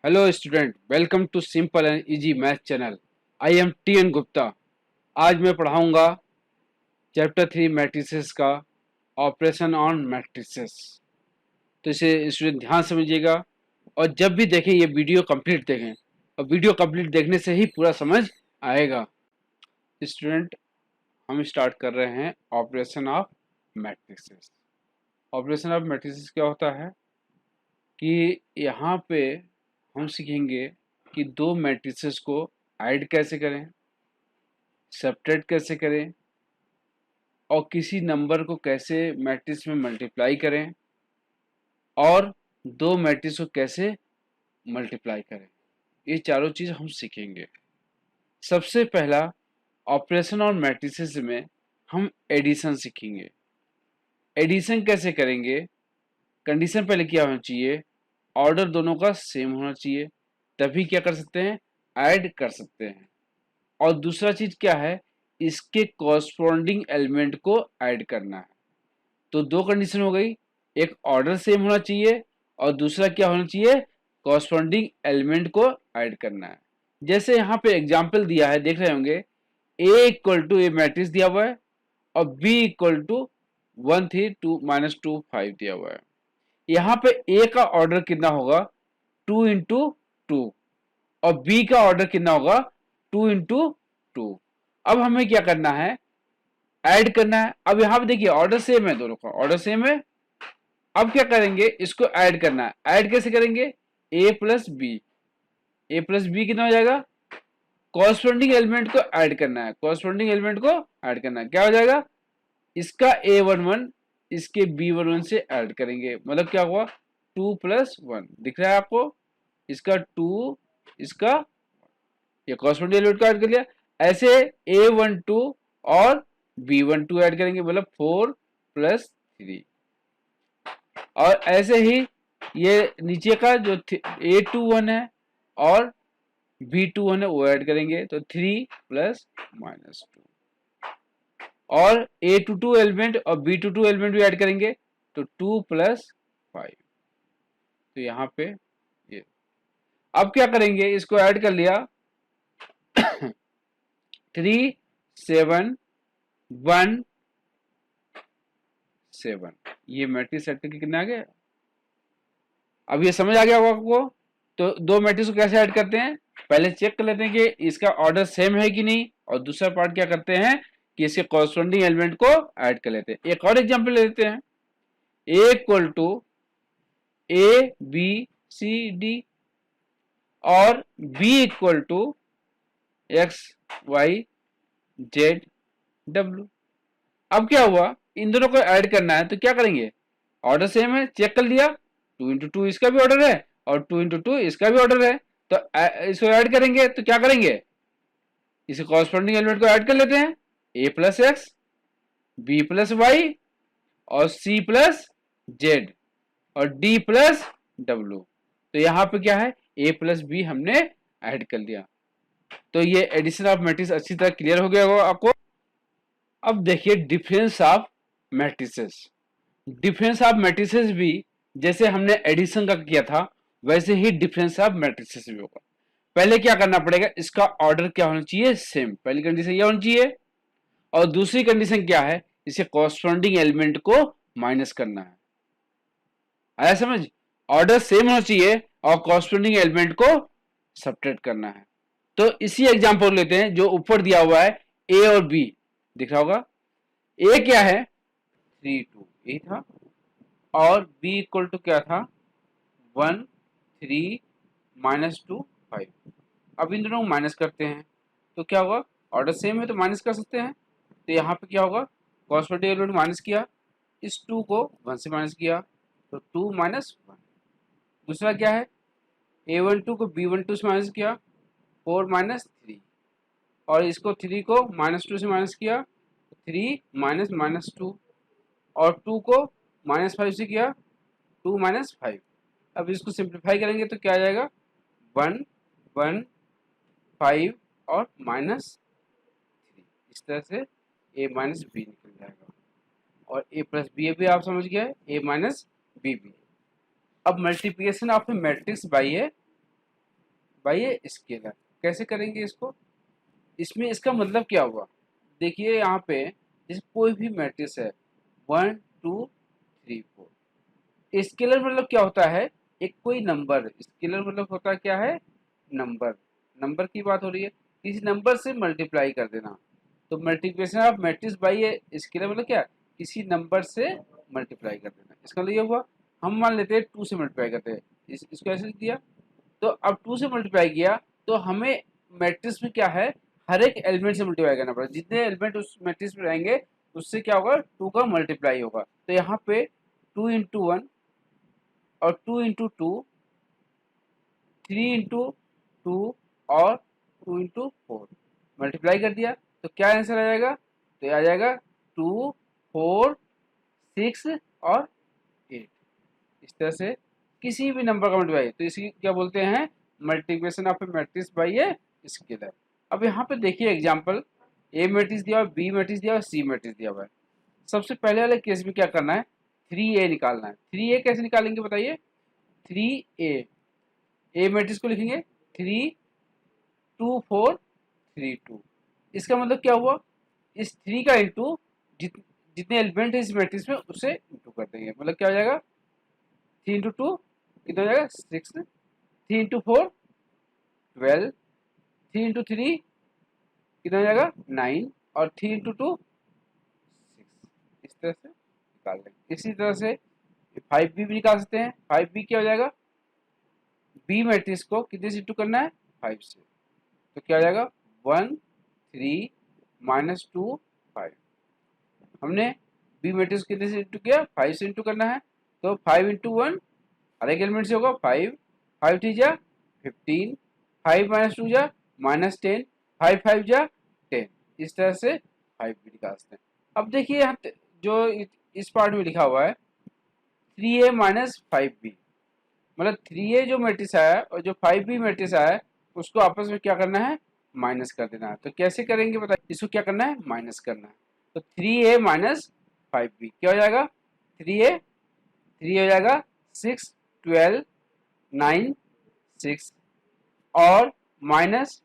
Hello student, welcome to simple and easy math channel. I am T N Gupta. आज मैं पढ़ाऊंगा chapter 3 matrices का operation on matrices. तो इसे स्टूडेंट ध्यान से समझिएगा और जब भी देखें ये वीडियो कंप्लीट देखें, और वीडियो कंप्लीट देखने से ही पूरा समझ आएगा। स्टूडेंट, हम स्टार्ट कर रहे हैं operation of matrices. Operation of matrices क्या होता है कि यहाँ पे हम सीखेंगे कि दो मैट्रिसेस को ऐड कैसे करें, सब्ट्रैक्ट कैसे करें और किसी नंबर को कैसे मैट्रिक्स में मल्टीप्लाई करें और दो मैट्रिक्स को कैसे मल्टीप्लाई करें। ये चारों चीज हम सीखेंगे। सबसे पहला ऑपरेशन और मैट्रिसेस में हम एडिशन सीखेंगे। एडिशन कैसे करेंगे? कंडीशन पहले क्या होना चाहिए? ऑर्डर दोनों का सेम होना चाहिए, तभी क्या कर सकते हैं, ऐड कर सकते हैं। और दूसरा चीज क्या है, इसके कॉरस्पॉन्डिंग एलिमेंट को ऐड करना है। तो दो कंडीशन हो गई, एक ऑर्डर सेम होना चाहिए और दूसरा क्या होना चाहिए, कॉरस्पॉन्डिंग एलिमेंट को ऐड करना है। जैसे यहाँ पे एग्जाम्पल दिया है, देख रहे होंगे, ए इक्वल टू ए मैट्रिक्स दिया हुआ है और बी इक्वल टू 1 3 2 -2 5 दिया हुआ है। यहाँ पे ए का ऑर्डर कितना होगा, 2 इंटू 2, और बी का ऑर्डर कितना होगा, 2 इंटू 2। अब हमें क्या करना है, ऐड करना है। अब यहाँ पे देखिए ऑर्डर सेम है, दोनों का ऑर्डर सेम है। अब क्या करेंगे, इसको ऐड करना है। ऐड कैसे करेंगे, ए प्लस बी। ए प्लस बी कितना हो जाएगा, कॉरस्पॉन्डिंग एलिमेंट को ऐड करना है। कॉरस्पॉन्डिंग एलिमेंट को ऐड करना है, क्या हो जाएगा, इसका A11 इसके B11 से ऐड करेंगे, मतलब क्या हुआ, 2 + 1 दिख रहा है आपको, इसका 2, इसका, ये कॉरस्पॉन्डिंग एलिमेंट को ऐड कर लिया। ऐसे A12 और B12 ऐड करेंगे, मतलब 4 + 3। और ऐसे ही ये नीचे का जो A21 है और B21 है वो ऐड करेंगे, तो 3 + -2। और A22 एलिमेंट और B22 एलिमेंट भी ऐड करेंगे, तो 2 + 5। तो यहाँ पे ये, अब क्या करेंगे, इसको ऐड कर लिया, 3 7 1 7, ये मैट्रिक्स ऐड करके कितना आ गया। अब ये समझ आ गया होगा आपको। तो दो मैट्रिक्स को कैसे ऐड करते हैं, पहले चेक कर लेते हैं कि इसका ऑर्डर सेम है कि नहीं, और दूसरा पार्ट क्या करते हैं कि इसके कॉरस्पॉन्डिंग एलिमेंट को ऐड कर लेते हैं। एक और एग्जांपल ले लेते हैं, ए इक्वल टू ABCD और B इक्वल टू XYZW। अब क्या हुआ, इन दोनों को ऐड करना है, तो क्या करेंगे, ऑर्डर सेम है, चेक कर लिया, 2 इंटू 2 इसका भी ऑर्डर है और 2 इंटू 2 इसका भी ऑर्डर है। तो इसको ऐड करेंगे, तो क्या करेंगे, इसे कॉरस्पॉन्डिंग एलिमेंट को ऐड कर लेते हैं, A + X, B + Y और C + Z और D + W। तो यहाँ पे क्या है, A + B हमने ऐड कर लिया। तो ये एडिशन ऑफ मैट्रिक्स अच्छी तरह क्लियर हो गया होगा आपको। अब देखिए difference of matrices. Difference of matrices भी जैसे हमने एडिशन का किया था, वैसे ही डिफरेंस ऑफ मैट्रिसेस भी होगा। पहले क्या करना पड़ेगा, इसका ऑर्डर क्या होना चाहिए, सेम। पहली कंडीशन यह होनी चाहिए, और दूसरी कंडीशन क्या है, इसे कॉरस्पॉन्डिंग एलिमेंट को माइनस करना है। आया समझ, ऑर्डर सेम होना चाहिए और कॉरस्पॉन्डिंग एलिमेंट को सब्ट्रैक्ट करना है। तो इसी एग्जांपल लेते हैं जो ऊपर दिया हुआ है, ए और बी दिख रहा होगा। ए क्या है, 3 2 ए था, और बी इक्वल टू क्या था, 1 3 -2 5। अब इन दोनों को माइनस करते हैं, तो क्या होगा, ऑर्डर सेम है तो माइनस कर सकते हैं। तो यहाँ पे क्या होगा, कॉरस्पॉन्डिंग एलिमेंट माइनस किया, इस 2 को 1 से माइनस किया, तो 2 - 1। दूसरा क्या है, A12 को B12 से माइनस किया, 4 - 3, और इसको 3 को -2 से माइनस किया, 3 - -2, और 2 को -5 से किया, 2 - 5। अब इसको सिंप्लीफाई करेंगे तो क्या आ जाएगा, 1 1 5 और -3। इस तरह से A - B निकल जाएगा, और A + B भी आप समझ गए, A - B भी। अब multiplication of A matrix by A by a scalar. कैसे करेंगे इसको? इसमें इसका मतलब क्या हुआ, देखिए यहाँ पे जैसे कोई भी मैट्रिक्स है 1 2 3 4, स्केलर मतलब क्या होता है, एक कोई नंबर, स्केलर मतलब होता है क्या है, नंबर। नंबर की बात हो रही है, किसी नंबर से मल्टीप्लाई कर देना। तो multiplication of matrix by a scalar मतलब क्या, किसी नंबर से मल्टीप्लाई कर देना। इसका मतलब ये हुआ, हम मान लेते हैं 2 से मल्टीप्लाई करते हैं, इसको ऐसे लिख दिया। तो अब 2 से मल्टीप्लाई किया तो हमें मैट्रिक्स में क्या है, हर एक एलिमेंट से मल्टीप्लाई करना पड़ेगा। जितने एलिमेंट उस मैट्रिक्स में रहेंगे उससे क्या होगा, 2 का मल्टीप्लाई होगा। तो यहाँ पे 2 इंटू 1 और 2 इंटू 2, 3 इंटू 2 और 2 इंटू 4 मल्टीप्लाई कर दिया। तो क्या आंसर आ जाएगा, तो आ जाएगा 2 4 6 और 8। इस तरह से किसी भी नंबर का मल्टीप्लाई, तो इसी क्या बोलते हैं, multiplication of A matrix by a scalar. अब यहाँ पे देखिए एग्जांपल, ए मैट्रिक्स दिया हुआ, बी मैट्रिक्स दिया हुआ, सी मैट्रिक्स दिया हुआ है। सबसे पहले वाले केस में क्या करना है, 3a निकालना है। 3a कैसे निकालेंगे बताइए, 3a, ए मैट्रिक्स को लिखेंगे 3 2 4 3 2। इसका मतलब क्या हुआ, इस 3 का इंटू जितने एलिमेंट है इस मैट्रिक्स में उसे इंटू कर देंगे। मतलब क्या हो जाएगा, 3 इंटू 2 कितना हो जाएगा 6, 3 इंटू 4 12, 3 इंटू 3 कितना हो जाएगा 9 और 3 इंटू 2 6। इस तरह से निकाल लेंगे। इसी तरह से 5b भी निकाल सकते हैं। 5b क्या हो जाएगा, बी मैट्रिक्स को कितने से इंटू करना है, 5 से। तो क्या हो जाएगा 1 3 -2 5। हमने बी मैट्रिक्स कितने से इंटू किया, 5 से इंटू करना है। तो 5 इंटू 1 हर एक एलिमेंट से होगा 5, 5 3 जा 15, 5 -2 जा -10, 5 5 जा 10। इस तरह से 5 भी निकाल सकते हैं। अब देखिए यहाँ जो इस पार्ट में लिखा हुआ है 3a माइनस 5b, मतलब 3a जो मैट्रिक्स आया और जो 5b मैट्रिक्स आया उसको आपस में क्या करना है, माइनस कर देना है। तो कैसे करेंगे बताइए, इसको क्या करना है, माइनस करना है। तो 3a माइनस 5b क्या हो जाएगा, 3 हो जाएगा 6 12 9 6 और माइनस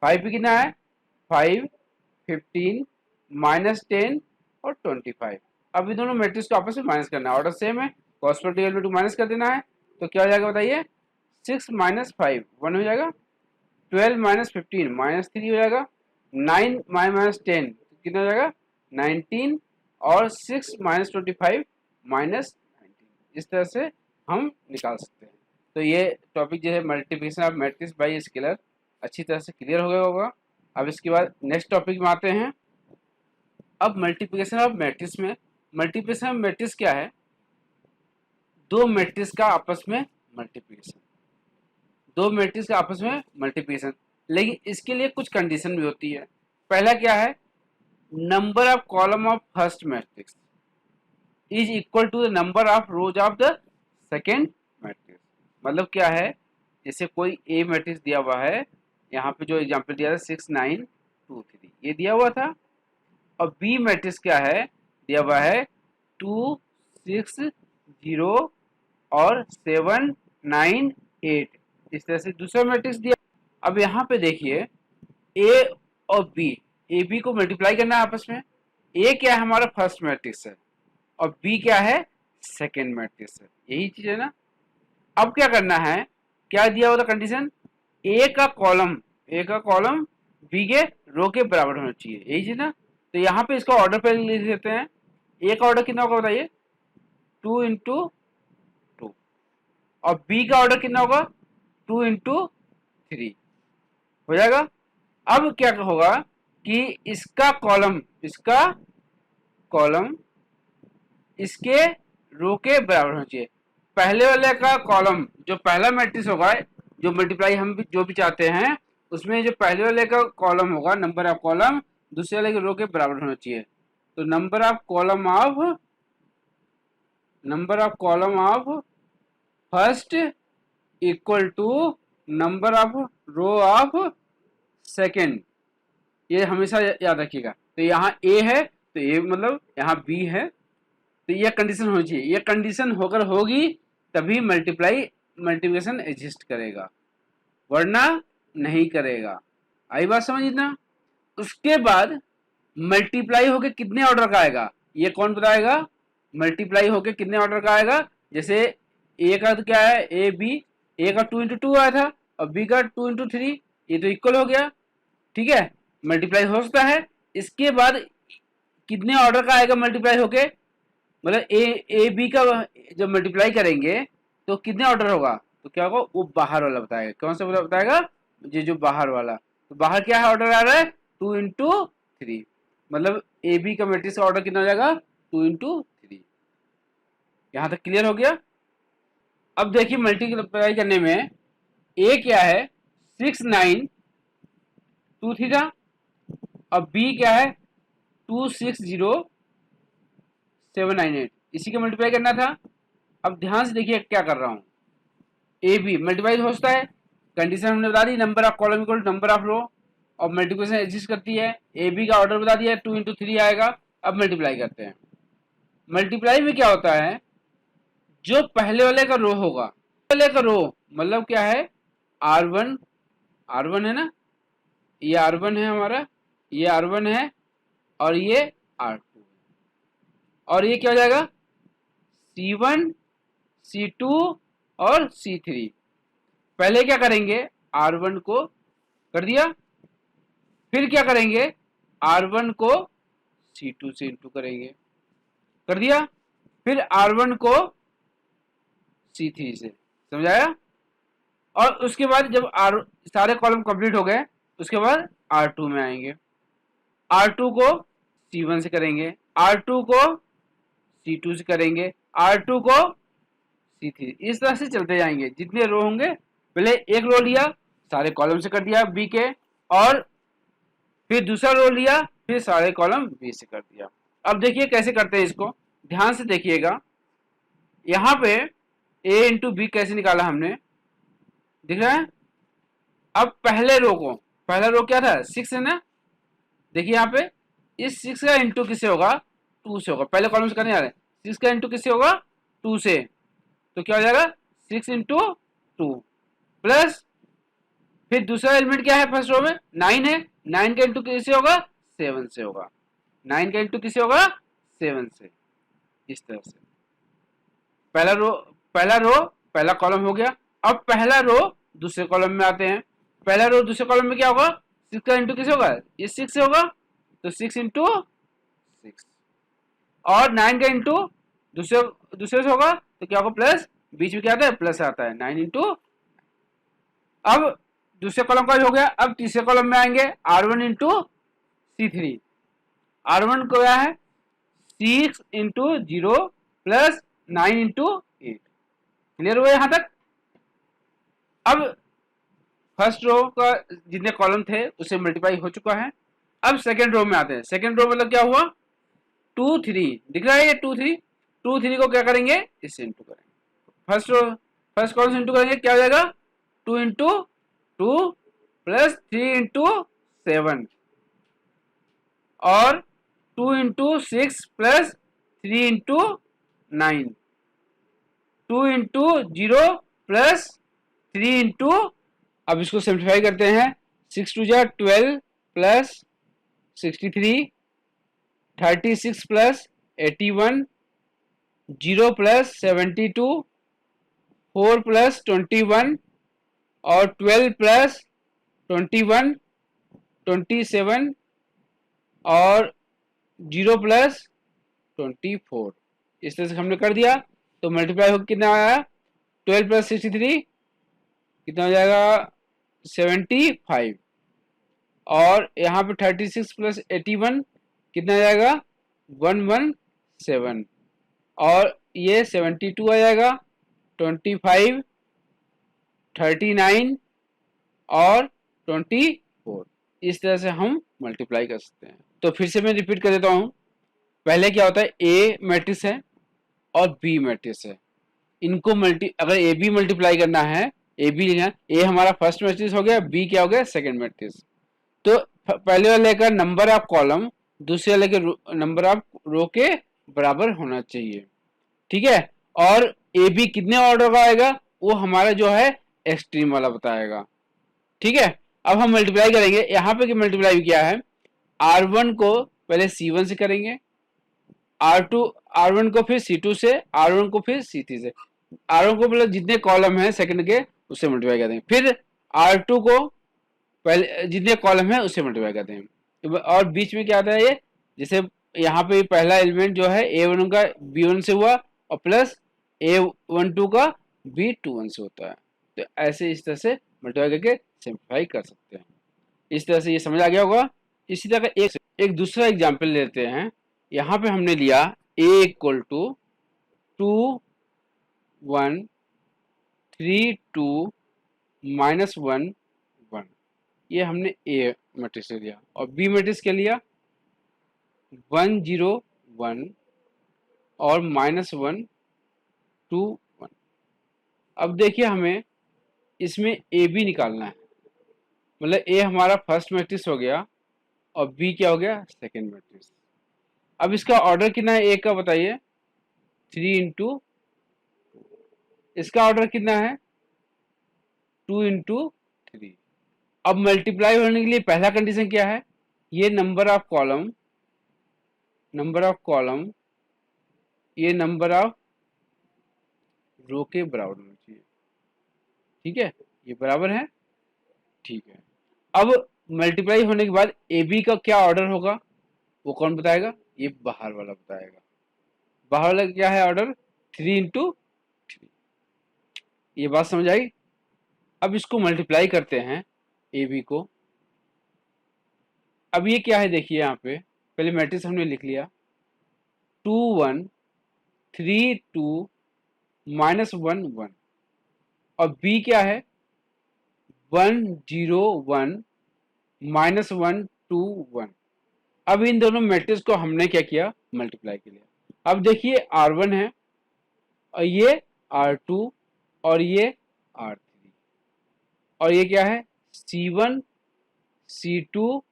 5b कितना है 5 15 -10 और 25। अब ये दोनों मैट्रिक्स को आपस में माइनस करना है, ऑर्डर सेम है, कॉस्पेक्टिव एलिमेंट को माइनस कर देना है। तो क्या हो जाएगा बताइए, 6 -5 1 हो जाएगा, 12 -15 -3 हो जाएगा, 9 -10 कितना हो जाएगा 19 और 6 -25 -19। इस तरह से हम निकाल सकते हैं। तो ये टॉपिक जो है multiplication of matrix by scalar अच्छी तरह से क्लियर हो गया होगा। अब इसके बाद नेक्स्ट टॉपिक में आते हैं। अब मल्टीप्लिकेशन ऑफ मैट्रिक्स में, मल्टीप्लिकेशन ऑफ मैट्रिक्स क्या है, दो मैट्रिक्स का आपस में मल्टीप्लिकेशन, दो मैट्रिक्स का आपस में मल्टीप्लिकेशन। लेकिन इसके लिए कुछ कंडीशन भी होती है। पहला क्या है, number of column of first matrix is equal to the number of rows of the second matrix. मतलब क्या है, जैसे कोई ए मैट्रिक्स दिया हुआ है, यहाँ पे जो एग्जांपल दिया था 6 9 2 3 ये दिया हुआ था, और बी मैट्रिक्स क्या है, दिया हुआ है 2 6 0 और 7 9 8। इस तरह से दूसरा मैट्रिक्स दिया। अब यहाँ पे देखिए ए और बी, ए बी को मल्टीप्लाई करना है आपस में। ए क्या है, हमारा फर्स्ट मैट्रिक्स है, और बी क्या है, सेकेंड मैट्रिक्स है। यही चीज है ना। अब क्या करना है, क्या दिया हुआ था कंडीशन, ए का कॉलम बी के रो के बराबर होना चाहिए, यही चीज ना। तो यहाँ पे इसका ऑर्डर पे लिख देते हैं। ए का ऑर्डर कितना होगा बताइए, 2 इंटू 2, और बी का ऑर्डर कितना होगा 2 इंटू 3 हो जाएगा। अब क्या होगा कि इसका कॉलम इसके रो के बराबर होना चाहिए। पहले वाले का कॉलम जो पहला मैट्रिक्स होगा, जो मल्टीप्लाई हम भी जो भी चाहते हैं, उसमें जो पहले वाले का कॉलम होगा, नंबर ऑफ कॉलम दूसरे वाले के रो के बराबर होना चाहिए। तो number of column of first equal to number of row of second, ये हमेशा याद रखिएगा। तो यहाँ ए है तो ए मतलब यहाँ बी है, तो ये कंडीशन होनी चाहिए। ये कंडीशन होकर होगी तभी मल्टीप्लिकेशन एग्जिस्ट करेगा। वरना नहीं करेगा। आई बात समझ ना। उसके बाद मल्टीप्लाई होके कितने ऑर्डर का आएगा ये कौन बताएगा? मल्टीप्लाई होके कितने ऑर्डर का आएगा? जैसे ए का तो क्या है, ए बी, ए का 2 into 2 आया था और बी का 2 into 3, ये तो इक्वल हो गया, ठीक है, मल्टीप्लाई हो सकता है। इसके बाद कितने ऑर्डर का आएगा मल्टीप्लाई होके, मतलब ए बी का जब मल्टीप्लाई करेंगे तो कितने ऑर्डर होगा, तो क्या होगा, वो बाहर वाला बताएगा। कौन सा बताएगा? ये जो बाहर वाला। तो बाहर क्या है, ऑर्डर आ रहा है 2 into 3, मतलब ए बी का मैट्रिक्स का ऑर्डर कितना हो जाएगा, 2 into 3। यहां तक क्लियर हो गया। अब देखिए मल्टीप्लाई करने में ए क्या है, 6923 था, अब बी क्या है 260798, इसी का मल्टीप्लाई करना था। अब ध्यान से देखिए क्या कर रहा हूं, ए बी मल्टीप्लाई हो सकता है, कंडीशन हमने बता दी, number of column equal number of row, और मल्टीप्लिकेशन एग्जिस्ट करती है। ए बी का ऑर्डर बता दिया, 2 into 3 आएगा। अब मल्टीप्लाई करते हैं। मल्टीप्लाई में क्या होता है, जो पहले वाले का रो होगा, पहले का रो मतलब क्या है, R1, R1 है ना, ये R1 है हमारा, ये R1 है और ये R2, और ये क्या हो जाएगा C1, C2 और C3। पहले क्या करेंगे, R1 को कर दिया, फिर क्या करेंगे, R1 को C2 से इंटू करेंगे, कर दिया, फिर R1 को C3 से, समझाया। और उसके बाद जब सारे कॉलम कंप्लीट हो गए, उसके बाद R2 में आएंगे, R2 को C1 से करेंगे, R2 को C2 से करेंगे, R2 को C3, इस तरह से चलते जाएंगे। जितने रो होंगे, पहले एक रो लिया, सारे कॉलम से कर दिया बी के, और फिर दूसरा रो लिया, फिर सारे कॉलम बी से कर दिया। अब देखिए कैसे करते हैं इसको, ध्यान से देखिएगा। यहां पे ए इंटू बी कैसे निकाला हमने, दिख रहा है। अब पहले रो को, पहला रो क्या था 6 है ना, देखिए यहाँ पे इस 6 का इंटू किससे होगा, 2 से होगा। पहले कॉलम से करने जा रहे हैं, 6 का इंटू किससे होगा, 2 से, तो क्या हो जाएगा 6 into 2 प्लस, फिर दूसरा एलिमेंट क्या है फर्स्ट रो में, 9 है, 9 का इंटू किससे होगा, 7 से होगा, 9 का इंटू किससे होगा, 7 से। इस तरह से पहला रो, पहला कॉलम हो गया। अब पहला रो दूसरे कॉलम में आते हैं, पहला रो दूसरे कॉलम में क्या होगा, 6 का इंटू किससे होगा, ये 6 से होगा, तो 6 into 6, और 9 का इंटू दूसरे से होगा, तो क्या होगा प्लस, बीच में क्या आता है, प्लस आता है, 9 into। अब दूसरे कॉलम का हो गया, अब तीसरे कॉलम में आएंगे, R1 into C3, R1 को क्या है 6 into 0 प्लस 9 into 8। क्लियर हुआ यहां तक। अब फर्स्ट रो का जितने कॉलम थे उससे मल्टीप्लाई हो चुका है। अब सेकेंड रो में आते हैं। सेकेंड रो मतलब क्या हुआ, 2 3 दिख रहा है, ये 2 3 को क्या करेंगे, इससे इंटू करेंगे। फर्स्ट कॉलम से इंटू करेंगे, क्या हो जाएगा 2 into 2 प्लस 3 into 7, और 2 into 6 plus 3 into 9, 2 into 0 plus 3 into, अब इसको सिंप्लीफाई करते हैं, 6 2 जा 12 प्लस 63, 36 प्लस 81, 0 प्लस 72, 4 प्लस 21, और 12 प्लस 21 27, और 0 प्लस 24। इस तरह से हमने कर दिया। तो मल्टीप्लाई होकर कितना आया, 12 प्लस 63 कितना हो जाएगा 75, और यहाँ पे 36 प्लस 81 कितना आ जाएगा 117, और ये 72 आ जाएगा, 25, 39 और 24। इस तरह से हम मल्टीप्लाई कर सकते हैं। तो फिर से मैं रिपीट कर देता हूँ। पहले क्या होता है, ए मैट्रिक्स है और बी मैट्रिक्स है, इनको अगर ए बी मल्टीप्लाई करना है, ए बी लेना, ए हमारा फर्स्ट मैट्रिक्स हो गया, बी क्या हो गया सेकंड मैट्रिक्स। तो पहले वाले का नंबर ऑफ कॉलम दूसरे वाले के नंबर ऑफ रो के बराबर होना चाहिए, ठीक है। और ए बी कितने ऑर्डर का आएगा वो हमारा जो है एक्सट्रीम वाला बताएगा। ठीक है। अब हम मल्टीप्लाई करेंगे, यहाँ पे मल्टीप्लाई किया है, R1 को पहले C1 से करेंगे, R2 R1 को फिर C2 से, R1 को फिर C3 से, R1 को मतलब जितने कॉलम है सेकंड के उससे मल्टीप्लाई कर देंगे, फिर R2 को पहले जितने कॉलम है उससे मल्टीप्लाई कर देंगे, और बीच में क्या आता है ये, जैसे यहाँ पे पहला एलिमेंट जो है A1 का B1 से हुआ और प्लस A12 का B21 से होता है, तो ऐसे इस तरह से मल्टीप्लाई करके सिंप्लीफाई कर सकते हैं। इस तरह से ये समझ आ गया होगा। इसी तरह एक दूसरा एग्जाम्पल लेते हैं। यहाँ पे हमने लिया a इक्वल टू 2 1 3 2 -1 1, ये हमने ए मैट्रिक्स ले लिया, और बी मैट्रिक्स क्या लिया 1 0 1 और -1 2 1। अब देखिए हमें इसमें ए बी निकालना है, मतलब ए हमारा फर्स्ट मैट्रिक्स हो गया और बी क्या हो गया सेकेंड मैट्रिक्स। अब इसका ऑर्डर कितना है ए का बताइए, 3 × इसका ऑर्डर कितना है 2 × 3। अब मल्टीप्लाई होने के लिए पहला कंडीशन क्या है, ये नंबर ऑफ कॉलम ये नंबर ऑफ रो के बराबर होना चाहिए, ठीक है, ये बराबर है, ठीक है। अब मल्टीप्लाई होने के बाद ए बी का क्या ऑर्डर होगा वो कौन बताएगा, ये बाहर वाला बताएगा। बाहर वाला क्या है ऑर्डर 3 × 3। ये बात समझ आई। अब इसको मल्टीप्लाई करते हैं ए बी को। अब ये क्या है देखिए, यहाँ पे पहले मैट्रिक्स हमने लिख लिया 2 1 3 2 -1 1, और बी क्या है 1 0 1 -1 2 1। अब इन दोनों मैट्रिक्स को हमने क्या किया मल्टीप्लाई किया। अब देखिए R1 है और ये R2 और ये R3, और ये क्या है C1 C2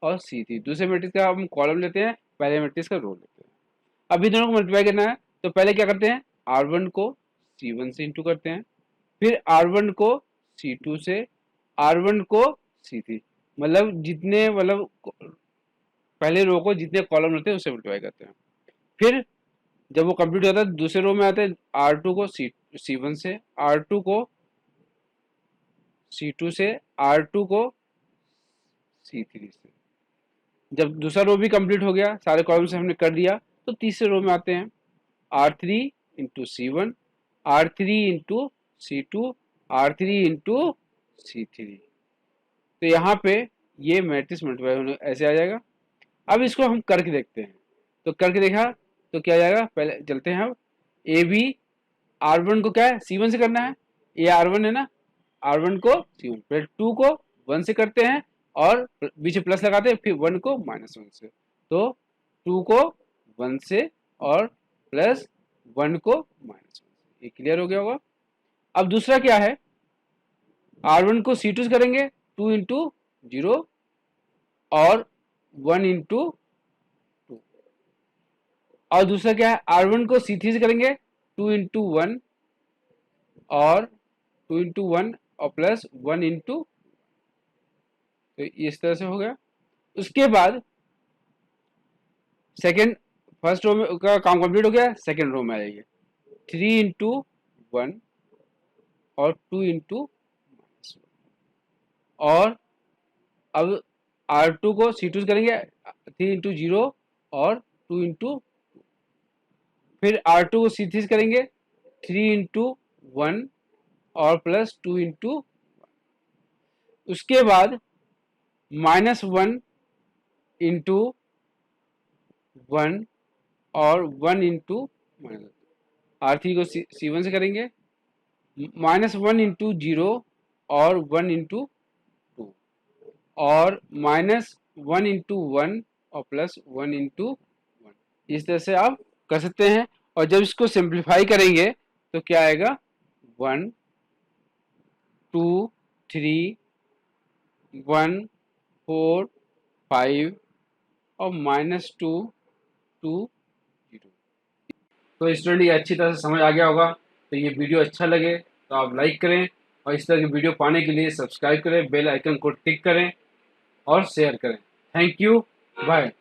और C3। दूसरे मैट्रिक्स का हम कॉलम लेते हैं, पहले मैट्रिक्स का रो लेते हैं। अब इन दोनों को मल्टीप्लाई करना है, तो पहले क्या करते हैं R1 को C1 से इंटू करते हैं, फिर R1 को C2 से, R1 को C3, मतलब जितने मतलब पहले रो को जितने कॉलम रहते हैं उससे मल्टीप्लाई करते हैं। फिर जब वो कंप्लीट होता है दूसरे रो में आते हैं R2 को C1 से, R2 को C2 से, R2 को C3 से। जब दूसरा रो भी कंप्लीट हो गया, सारे कॉलम से हमने कर दिया, तो तीसरे रो में आते हैं R3 × C1, R3 × C2, R3 × C3। तो यहाँ पे ये मैट्रिक्स मल्टीप्लाई होने ऐसे आ जाएगा। अब इसको हम करके देखते हैं, तो करके देखा तो क्या आ जाएगा, पहले चलते हैं। अब ए बी R1 को क्या है C1 से करना है, ये R1 है ना, R1 को C1, फिर 2 को 1 से करते हैं और बीच में प्लस लगाते हैं, फिर 1 को -1 से, तो 2 को 1 से और प्लस 1 को -1 से। ये क्लियर हो गया होगा। अब दूसरा क्या है, R1 को C2 से करेंगे 2 × 0 और 1 × 2, और दूसरा क्या है R1 को C3 से करेंगे 2 × 1 और 2 × 1 और प्लस 1 × 2। तो इस तरह से हो गया। उसके बाद सेकेंड फर्स्ट रो में का काम कंप्लीट हो गया, सेकेंड रो में आ जाइए 3 × 1 और 2 × -1, और अब R2 को C2 से करेंगे 3 × 0 और 2 × 2, फिर R2 को C3 से करेंगे 3 × 1 और प्लस 2 × 1। उसके बाद -1 × 1 और 1 × R3 को C1 से करेंगे -1 × 0 और 1 × 2 और -1 × 1 और प्लस 1 × 1। इस तरह से आप कर सकते हैं, और जब इसको सिंप्लीफाई करेंगे तो क्या आएगा 1 2 3 1 4 5 और -2 2 0। तो स्टूडेंट ये अच्छी तरह से समझ आ गया होगा। तो ये वीडियो अच्छा लगे तो आप लाइक करें, और इस तरह की वीडियो पाने के लिए सब्सक्राइब करें, बेल आइकन को टिक करें और शेयर करें। Thank you, bye.